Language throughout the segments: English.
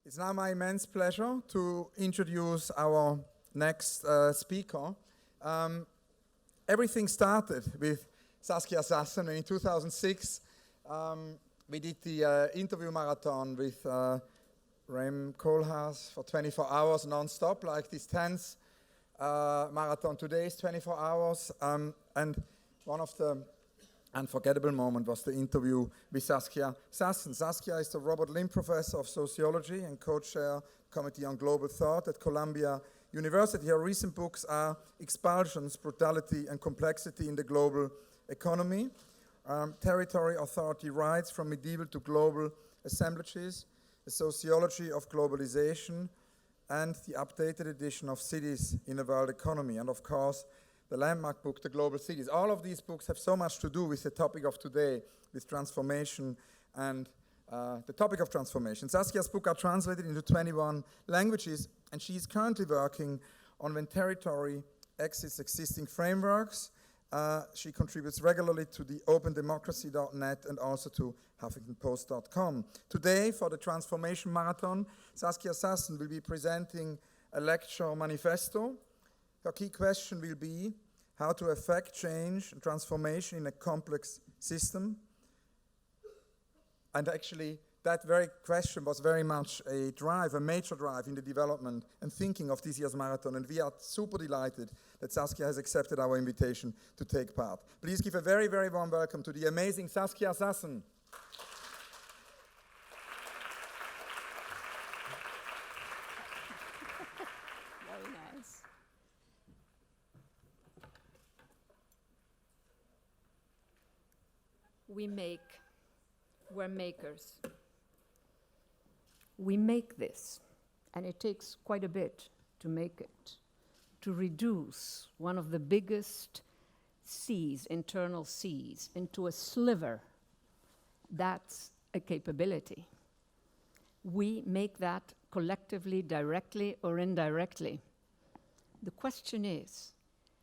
It's now my immense pleasure to introduce our next speaker. Everything started with Saskia Sassen, and in 2006 we did the interview marathon with Rem Koolhaas for 24 hours non-stop, like this 10th marathon today is 24 hours, and one of the unforgettable moment was the interview with Saskia Sassen. Saskia is the Robert Lim Professor of Sociology and co-chair Committee on Global Thought at Columbia University. Her recent books are Expulsions, Brutality and Complexity in the Global Economy, Territory, Authority, Rights from Medieval to Global Assemblages, A Sociology of Globalization, and the updated edition of Cities in a World Economy, and of course, the landmark book, The Global Cities. All of these books have so much to do with the topic of today, with transformation and the topic of transformation. Saskia's books are translated into 21 languages, and she is currently working on when territory exits existing frameworks. She contributes regularly to the opendemocracy.net and also to HuffingtonPost.com. Today, for the Transformation Marathon, Saskia Sassen will be presenting a lecture manifesto. Her key question will be how to effect change and transformation in a complex system. And actually, that very question was very much a drive, a major drive in the development and thinking of this year's marathon. And we are super delighted that Saskia has accepted our invitation to take part. Please give a very, very warm welcome to the amazing Saskia Sassen. Very nice. We're makers. We make this, and it takes quite a bit to make it, to reduce one of the biggest seas, internal seas, into a sliver. That's a capability. We make that collectively, directly or indirectly. The question is,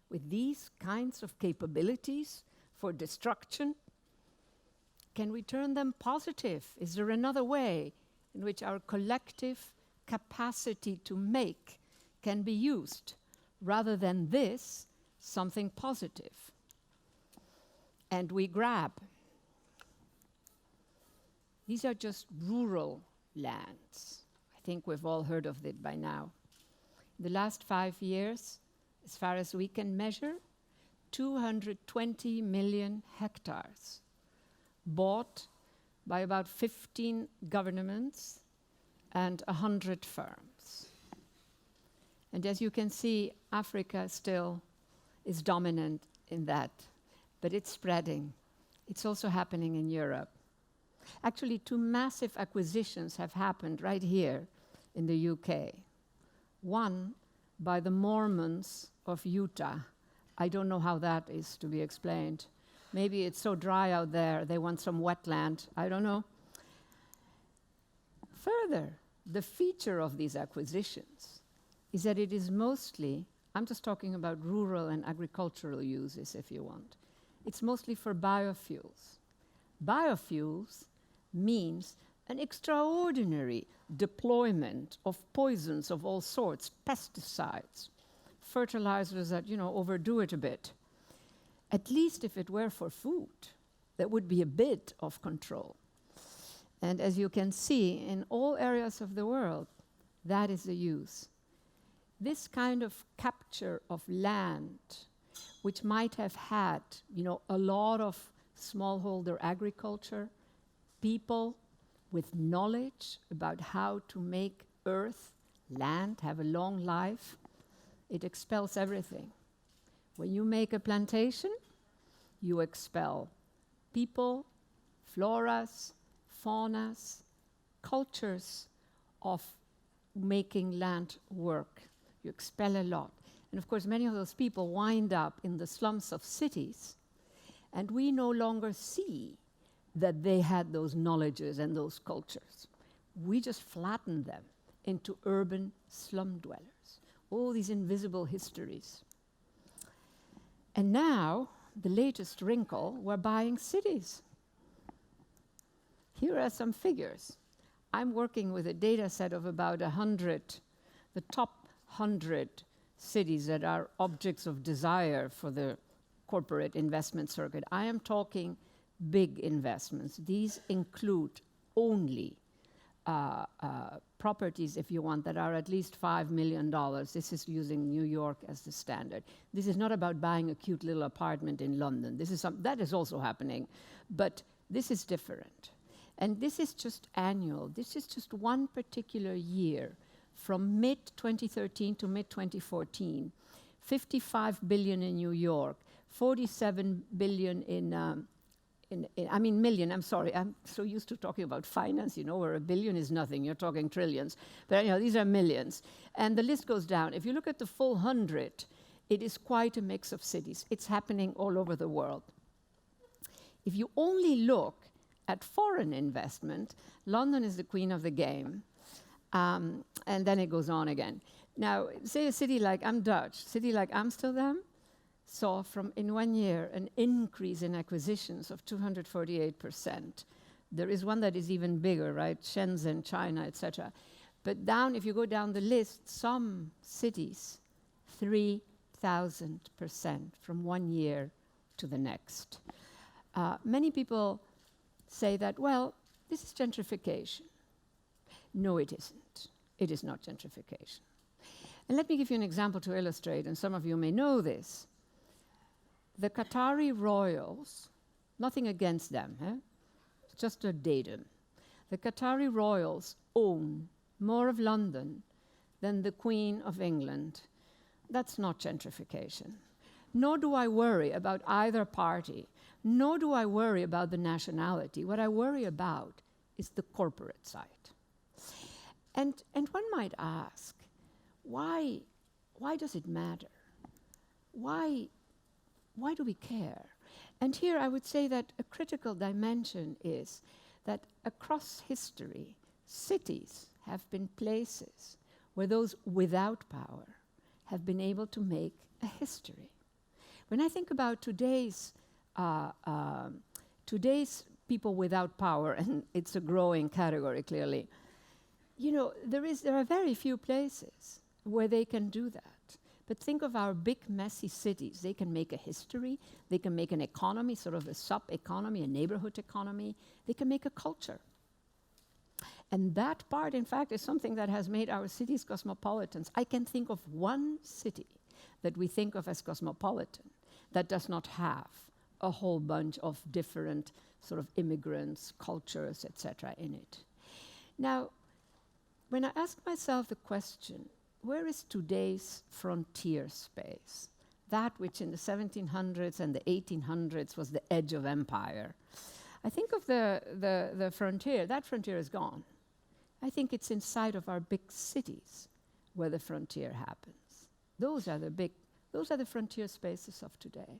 with these kinds of capabilities for destruction, can we turn them positive? Is there another way in which our collective capacity to make can be used, rather than this, something positive? And we grab. These are just rural lands. I think we've all heard of it by now. In the last 5 years, as far as we can measure, 220 million hectares bought by about 15 governments and 100 firms. And as you can see, Africa still is dominant in that, but it's spreading. It's also happening in Europe. Actually, 2 massive acquisitions have happened right here in the UK. One by the Mormons of Utah. I don't know how that is to be explained. Maybe it's so dry out there, they want some wetland. I don't know. Further, the feature of these acquisitions is that it is mostly, I'm just talking about rural and agricultural uses, if you want. It's mostly for biofuels. Biofuels means an extraordinary deployment of poisons of all sorts, pesticides, fertilizers that, overdo it a bit. At least if it were for food, there would be a bit of control. And as you can see, in all areas of the world, that is the use. This kind of capture of land, which might have had, a lot of smallholder agriculture, people with knowledge about how to make earth, land, have a long life, it expels everything. When you make a plantation, you expel people, floras, faunas, cultures of making land work. You expel a lot. And of course, many of those people wind up in the slums of cities, and we no longer see that they had those knowledges and those cultures. We just flatten them into urban slum dwellers. All these invisible histories. And now, the latest wrinkle, we're buying cities. Here are some figures. I'm working with a data set of about 100, the top 100 cities that are objects of desire for the corporate investment circuit. I am talking big investments. These include only properties, if you want, that are at least $5 million. This is using New York as the standard. This is not about buying a cute little apartment in London. This is that is also happening, but this is different. And this is just annual. This is just one particular year, from mid-2013 to mid-2014, 55 billion in New York, 47 billion million, I'm sorry, I'm so used to talking about finance, where a billion is nothing, you're talking trillions. But these are millions. And the list goes down. If you look at the full 100, it is quite a mix of cities. It's happening all over the world. If you only look at foreign investment, London is the queen of the game. And then it goes on again. Now, say a city like, I'm Dutch, city like Amsterdam, saw in 1 year an increase in acquisitions of 248%. There is one that is even bigger, right? Shenzhen, China, etc. But if you go down the list, some cities, 3,000% from 1 year to the next. Many people say that, well, this is gentrification. No, it isn't. It is not gentrification. And let me give you an example to illustrate, and some of you may know this. The Qatari royals, nothing against them, it's just a datum. The Qatari royals own more of London than the Queen of England. That's not gentrification. Nor do I worry about either party, nor do I worry about the nationality. What I worry about is the corporate side. And one might ask, why does it matter? Why do we care? And here I would say that a critical dimension is that across history, cities have been places where those without power have been able to make a history. When I think about today's people without power, and it's a growing category clearly, there are very few places where they can do that. But think of our big, messy cities. They can make a history. They can make an economy, sort of a sub-economy, a neighborhood economy. They can make a culture. And that part, in fact, is something that has made our cities cosmopolitans. I can think of one city that we think of as cosmopolitan that does not have a whole bunch of different sort of immigrants, cultures, etc. in it. Now, when I ask myself the question, where is today's frontier space? That which in the 1700s and the 1800s was the edge of empire. I think of the frontier. That frontier is gone. I think it's inside of our big cities where the frontier happens. Those are the frontier spaces of today.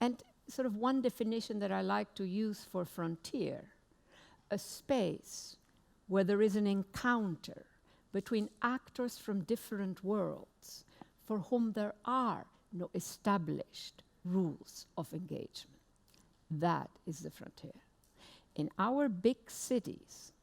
And sort of one definition that I like to use for frontier, a space where there is an encounter between actors from different worlds for whom there are no established rules of engagement. That is the frontier. In our big cities,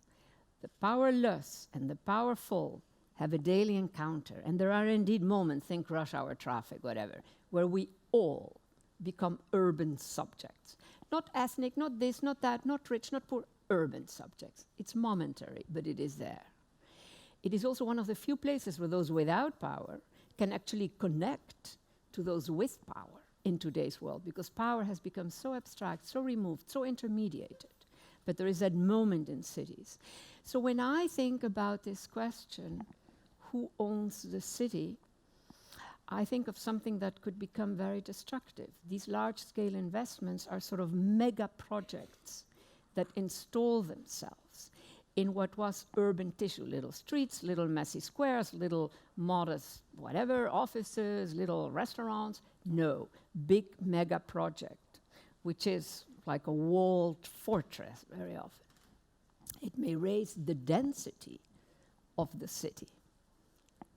the powerless and the powerful have a daily encounter, and there are indeed moments, think rush hour traffic, whatever, where we all become urban subjects. Not ethnic, not this, not that, not rich, not poor, urban subjects. It's momentary, but it is there. It is also one of the few places where those without power can actually connect to those with power in today's world, because power has become so abstract, so removed, so intermediated. But there is that moment in cities. So when I think about this question, who owns the city, I think of something that could become very destructive. These large-scale investments are sort of mega projects that install themselves in what was urban tissue, little streets, little messy squares, little modest whatever, offices, little restaurants. No, big mega project, which is like a walled fortress very often. It may raise the density of the city,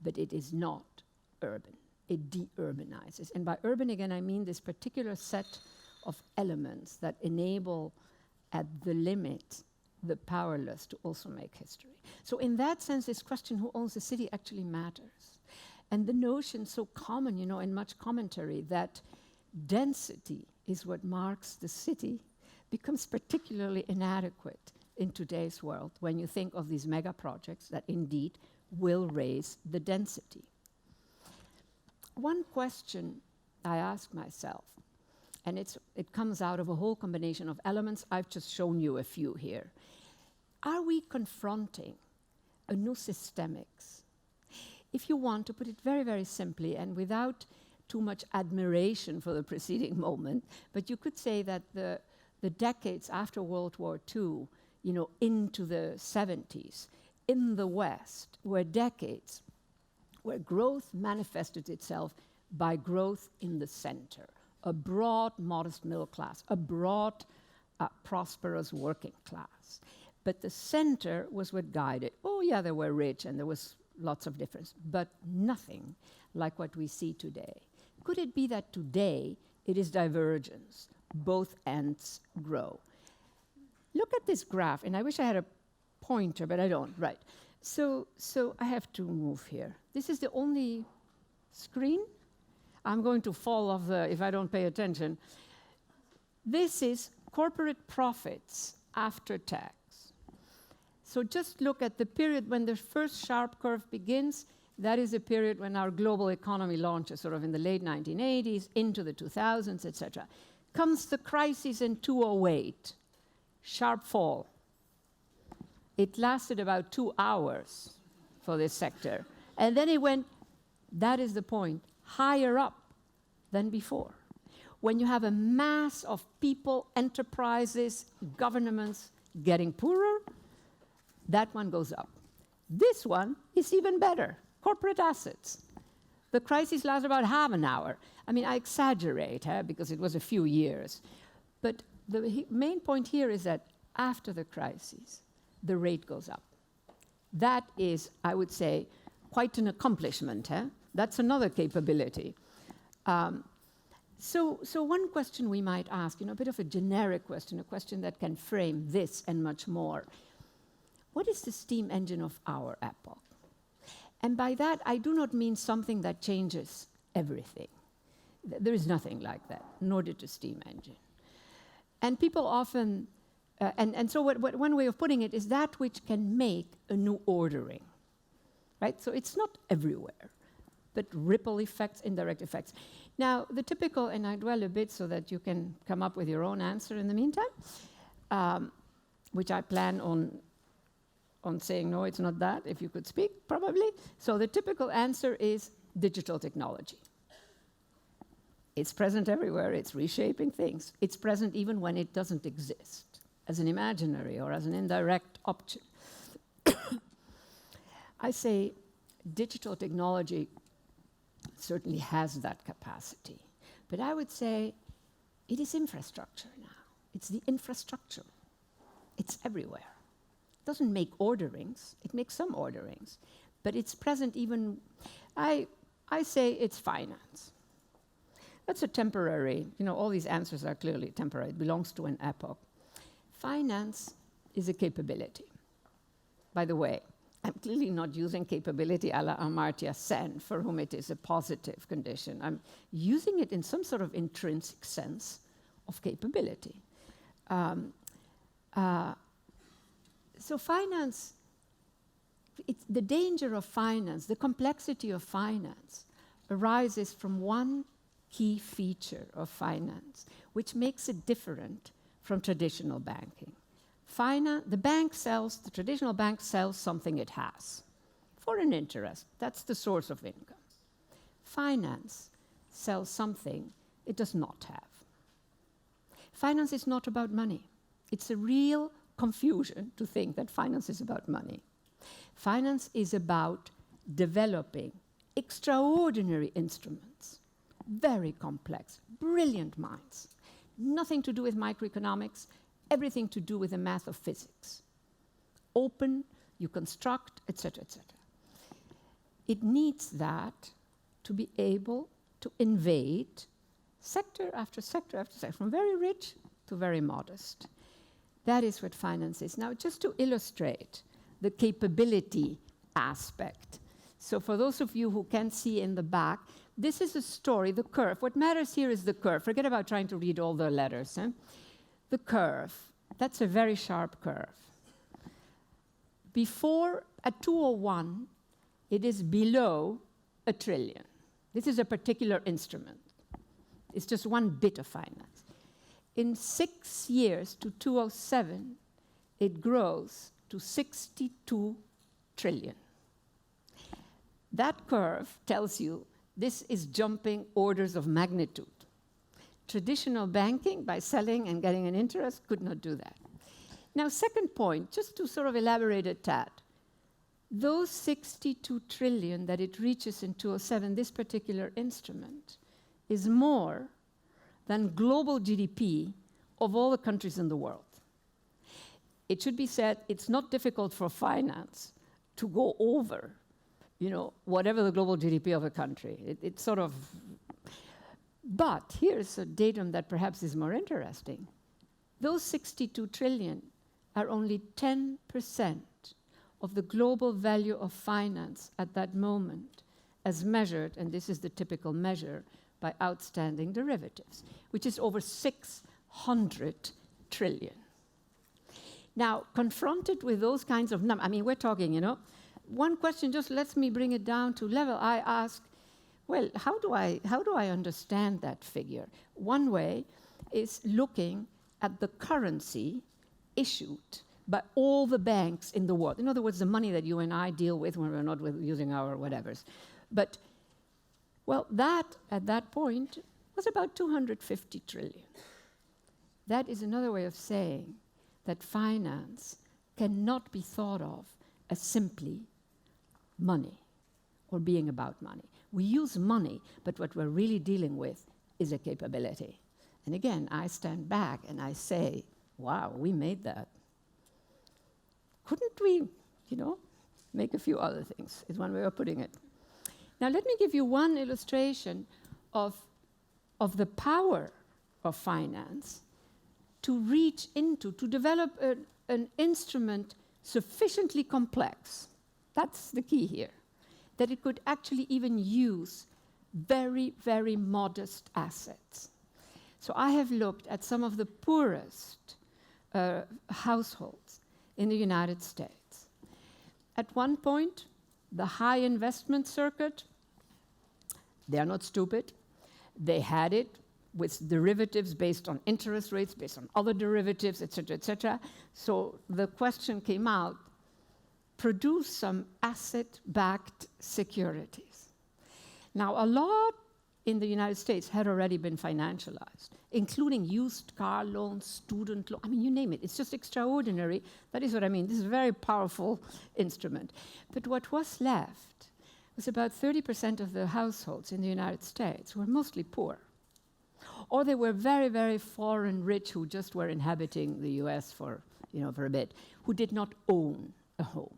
but it is not urban. It de-urbanizes. And by urban, again, I mean this particular set of elements that enable, at the limit, the powerless to also make history. So in that sense, this question, who owns the city, actually matters. And the notion so common, in much commentary, that density is what marks the city becomes particularly inadequate in today's world when you think of these mega projects that indeed will raise the density. One question I ask myself, and it comes out of a whole combination of elements. I've just shown you a few here. Are we confronting a new systemics? If you want to put it very, very simply and without too much admiration for the preceding moment, but you could say that the decades after World War II, into the 70s, in the West, were decades where growth manifested itself by growth in the center. A broad, modest middle class, a broad, prosperous working class. But the center was what guided. Oh yeah, they were rich and there was lots of difference, but nothing like what we see today. Could it be that today it is divergence? Both ends grow. Look at this graph, and I wish I had a pointer, but I don't, right. So I have to move here. This is the only screen. I'm going to fall off if I don't pay attention. This is corporate profits after tax. So just look at the period when the first sharp curve begins. That is a period when our global economy launches, sort of in the late 1980s, into the 2000s, etc. Comes the crisis in 2008, sharp fall. It lasted about 2 hours for this sector. And then it went, that is the point, higher up than before. When you have a mass of people, enterprises, governments getting poorer, that one goes up. This one is even better, corporate assets. The crisis lasted about half an hour. I mean, I exaggerate, because it was a few years. But the main point here is that after the crisis, the rate goes up. That is, I would say, quite an accomplishment. That's another capability. So one question we might ask, a bit of a generic question, a question that can frame this and much more. What is the steam engine of our epoch? And by that, I do not mean something that changes everything. There is nothing like that, nor did the steam engine. And people often, so one way of putting it is that which can make a new ordering, right? So it's not everywhere, but ripple effects, indirect effects. Now, the typical, and I dwell a bit so that you can come up with your own answer in the meantime, which I plan on saying, no, it's not that, if you could speak, probably. So the typical answer is digital technology. It's present everywhere, it's reshaping things. It's present even when it doesn't exist, as an imaginary or as an indirect option. I say digital technology certainly has that capacity, but I would say it is infrastructure now. It's the infrastructure. It's everywhere. It doesn't make orderings, it makes some orderings, but it's present even, I say it's finance. That's a temporary, all these answers are clearly temporary, it belongs to an epoch. Finance is a capability. By the way, I'm clearly not using capability a la Amartya Sen, for whom it is a positive condition. I'm using it in some sort of intrinsic sense of capability. So finance, the danger of finance, the complexity of finance arises from one key feature of finance, which makes it different from traditional banking. The traditional bank sells something it has for an interest. That's the source of income. Finance sells something it does not have. Finance is not about money. It's a real confusion to think that finance is about money. Finance is about developing extraordinary instruments, very complex, brilliant minds, nothing to do with microeconomics, everything to do with the math of physics. Open, you construct, etc., etc. It needs that to be able to invade sector after sector after sector, from very rich to very modest. That is what finance is. Now, just to illustrate the capability aspect. So for those of you who can see in the back, this is a story, the curve. What matters here is the curve. Forget about trying to read all the letters. The curve, that's a very sharp curve. Before, at 201, it is below $1 trillion. This is a particular instrument. It's just one bit of finance. In 6 years to 2007, it grows to 62 trillion. That curve tells you this is jumping orders of magnitude. Traditional banking, by selling and getting an interest, could not do that. Now, second point, just to sort of elaborate a tad, those 62 trillion that it reaches in 2007, this particular instrument, is more than global GDP of all the countries in the world. It should be said, it's not difficult for finance to go over, whatever the global GDP of a country. It's sort of, but here's a datum that perhaps is more interesting. Those 62 trillion are only 10% of the global value of finance at that moment, as measured, and this is the typical measure, by outstanding derivatives, which is over 600 trillion. Now, confronted with those kinds of numbers, I mean, we're talking, one question just lets me bring it down to level. I ask, well, how do I understand that figure? One way is looking at the currency issued by all the banks in the world. In other words, the money that you and I deal with when we're not using our whatevers. But, well, that, at that point, was about 250 trillion. That is another way of saying that finance cannot be thought of as simply money or being about money. We use money, but what we're really dealing with is a capability. And again, I stand back and I say, wow, we made that. Couldn't we, make a few other things, is one way of putting it. Now, let me give you one illustration of the power of finance to reach into, to develop an instrument sufficiently complex. That's the key here, that it could actually even use very, very modest assets. So I have looked at some of the poorest households in the United States. At one point, the high investment circuit, they are not stupid. They had it with derivatives based on interest rates, based on other derivatives, et cetera, et cetera. So the question came out, produce some asset-backed securities. Now, a lot in the United States had already been financialized, including used car loans, student loans, I mean, you name it. It's just extraordinary. That is what I mean. This is a very powerful instrument. But what was left was about 30% of the households in the United States were mostly poor. Or they were very, very foreign rich who just were inhabiting the US for a bit, who did not own a home.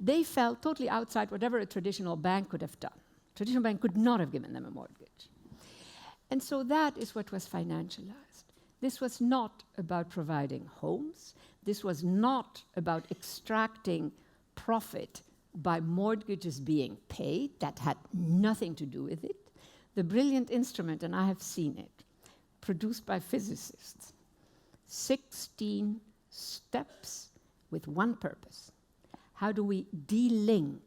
They fell totally outside whatever a traditional bank could have done. Traditional bank could not have given them a mortgage. And so that is what was financialized. This was not about providing homes. This was not about extracting profit by mortgages being paid. That had nothing to do with it. The brilliant instrument, and I have seen it, produced by physicists, 16 steps with one purpose. How do we de-link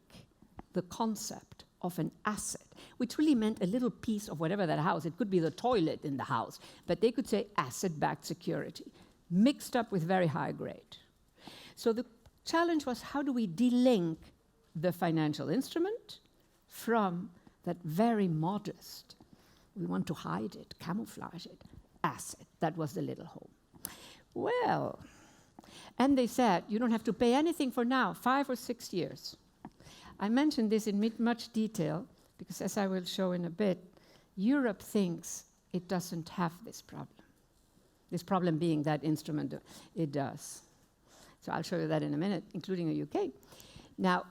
the concept of an asset, which really meant a little piece of whatever that house, it could be the toilet in the house, but they could say asset-backed security, mixed up with very high grade. So the challenge was, how do we de-link the financial instrument from that very modest, we want to hide it, camouflage it, asset? That was the little home. Well, and they said, you don't have to pay anything for now, 5 or 6 years. I mentioned this in much detail because, as I will show in a bit, Europe thinks it doesn't have this problem. This problem being that instrument, it does. So I'll show you that in a minute, including the UK. Now,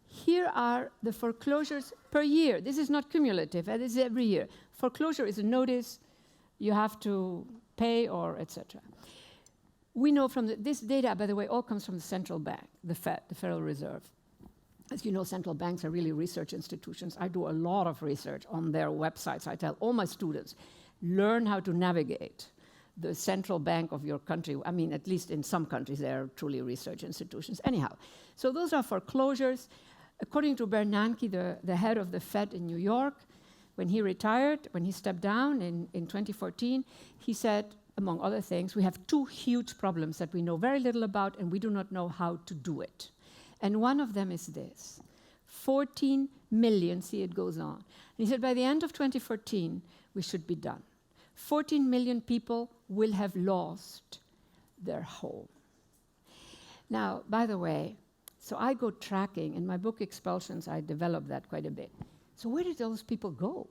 here are the foreclosures per year. This is not cumulative, this is every year. Foreclosure is a notice you have to pay or etc. We know from this data, by the way, all comes from the central bank, the Fed, the Federal Reserve. As you know, central banks are really research institutions. I do a lot of research on their websites. I tell all my students, learn how to navigate the central bank of your country. I mean, at least in some countries, they are truly research institutions. Anyhow, so those are foreclosures. According to Bernanke, the head of the Fed in New York, when he retired, when he stepped down in 2014, he said, among other things, we have two huge problems that we know very little about and we do not know how to do it. And one of them is this, 14 million, see it goes on. And he said by the end of 2014, we should be done. 14 million people will have lost their home. Now, by the way, so I go tracking, in my book Expulsions, I develop that quite a bit. So where did those people go?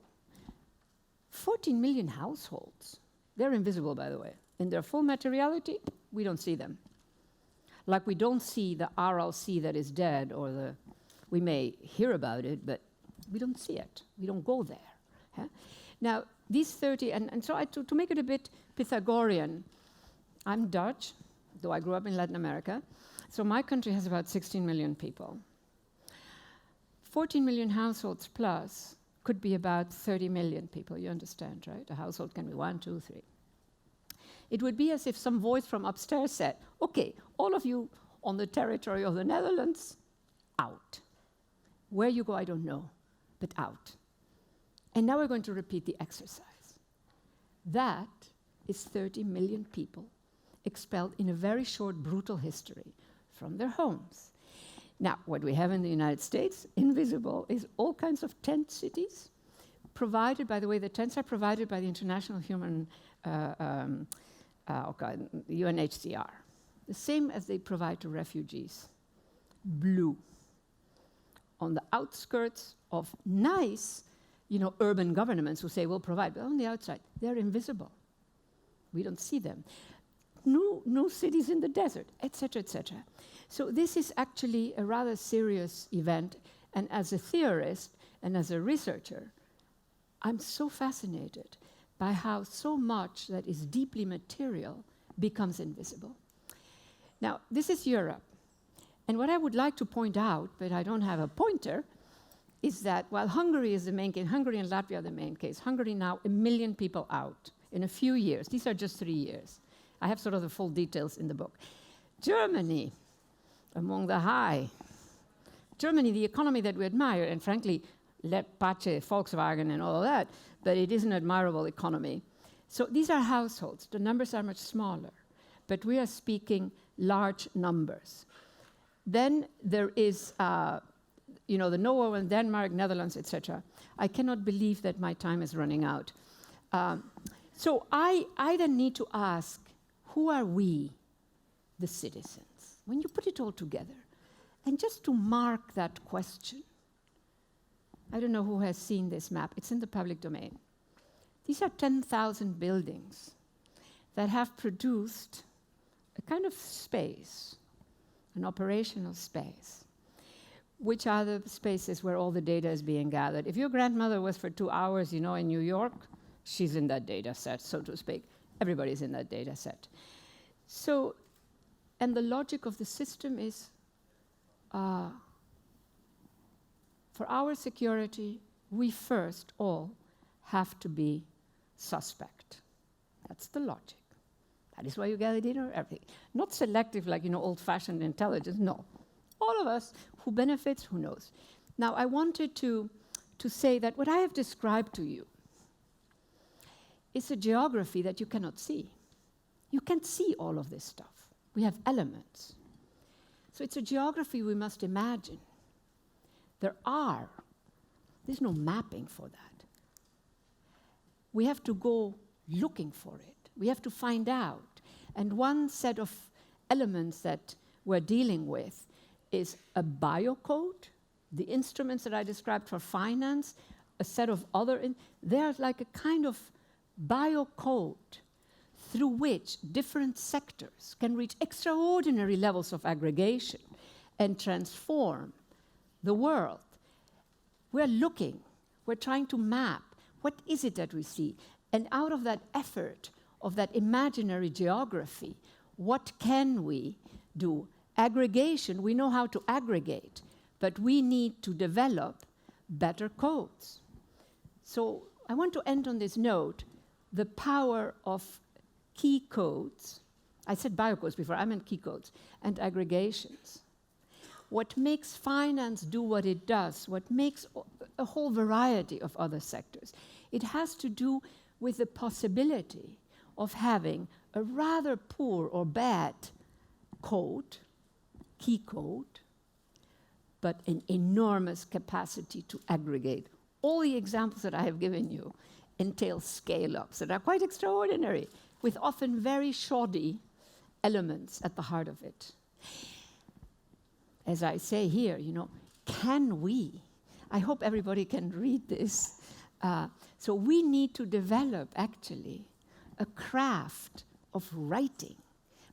14 million households. They're invisible, by the way. In their full materiality, we don't see them. Like we don't see the RLC that is dead, or we may hear about it, but we don't see it. We don't go there. Huh? Now, these 30, and so to make it a bit Pythagorean, I'm Dutch, though I grew up in Latin America, so my country has about 16 million people. 14 million households plus could be about 30 million people, you understand, right? A household can be 1, 2, 3. It would be as if some voice from upstairs said, okay, all of you on the territory of the Netherlands, out. Where you go, I don't know, but out. And now we're going to repeat the exercise. That is 30 million people expelled in a very short, brutal history from their homes. Now, what we have in the United States, invisible, is all kinds of tent cities, provided, by the way, the tents are provided by the International UNHCR, the same as they provide to refugees. Blue. On the outskirts of nice, urban governments who say we'll provide, but on the outside, they're invisible. We don't see them. New cities in the desert, etc., etc. So this is actually a rather serious event, and as a theorist and as a researcher, I'm so fascinated by how so much that is deeply material becomes invisible. Now, this is Europe. And what I would like to point out, but I don't have a pointer, is that while Hungary is the main case, Hungary and Latvia are the main case, Hungary now 1 million people out in a few years. These are just 3 years. I have sort of the full details in the book. Germany, among the high. Germany, the economy that we admire, and frankly, Pace, Volkswagen and all of that, but it is an admirable economy. So these are households. The numbers are much smaller, but we are speaking large numbers. Then there is, the Norway, Denmark, Netherlands, etc. I cannot believe that my time is running out. So I then need to ask, who are we, the citizens? When you put it all together, and just to mark that question, I don't know who has seen this map. It's in the public domain. These are 10,000 buildings that have produced a kind of space, an operational space, which are the spaces where all the data is being gathered. If your grandmother was for 2 hours, in New York, she's in that data set, so to speak. Everybody's in that data set. So, and the logic of the system is, for our security, we first all have to be suspect. That's the logic. That is why you gather data, everything. Not selective like, old-fashioned intelligence, no. All of us, who benefits, who knows. Now, I wanted to say that what I have described to you is a geography that you cannot see. You can't see all of this stuff. We have elements. So it's a geography we must imagine. There's no mapping for that. We have to go looking for it. We have to find out. And one set of elements that we're dealing with is a biocode, the instruments that I described for finance, a set of other, they're like a kind of biocode through which different sectors can reach extraordinary levels of aggregation and transform the world. We're looking, we're trying to map, what is it that we see? And out of that effort, of that imaginary geography, What can we do? Aggregation, we know how to aggregate, but we need to develop better codes. So I want to end on this note, the power of key codes. I said biocodes before, I meant key codes, and aggregations. What makes finance do what it does, what makes a whole variety of other sectors, it has to do with the possibility of having a rather poor or bad code, key code, but an enormous capacity to aggregate. All the examples that I have given you entail scale-ups that are quite extraordinary, with often very shoddy elements at the heart of it. As I say here, can we? I hope everybody can read this. So we need to develop, actually, a craft of writing.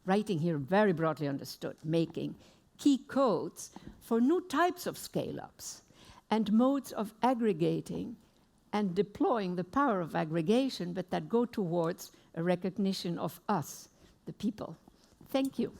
Writing here very broadly understood, making key codes for new types of scale-ups and modes of aggregating and deploying the power of aggregation, but that go towards a recognition of us, the people. Thank you.